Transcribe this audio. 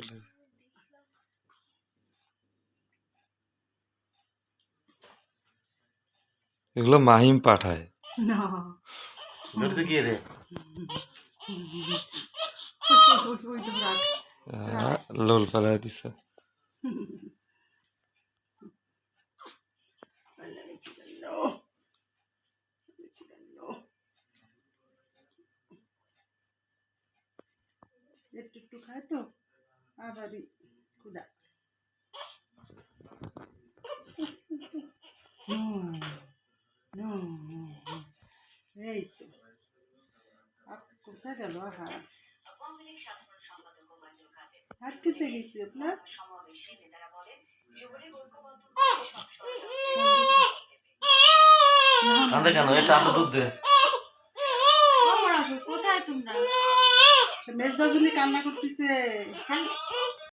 চলে এগুলো মাহিম পাঠায় না ধরছে কি রে ওই তো রাখ লোল পালায় দিছে একটু একটু খায় তো আবারই ক্ষুধা এই তো কোথায় গেল হ্যাঁ হাত কেটে গেছি আপনার কান্দে কেন এটা আমরা দুধ দে কোথায় তোমরা মেজদা জুনি কান্না করতেছে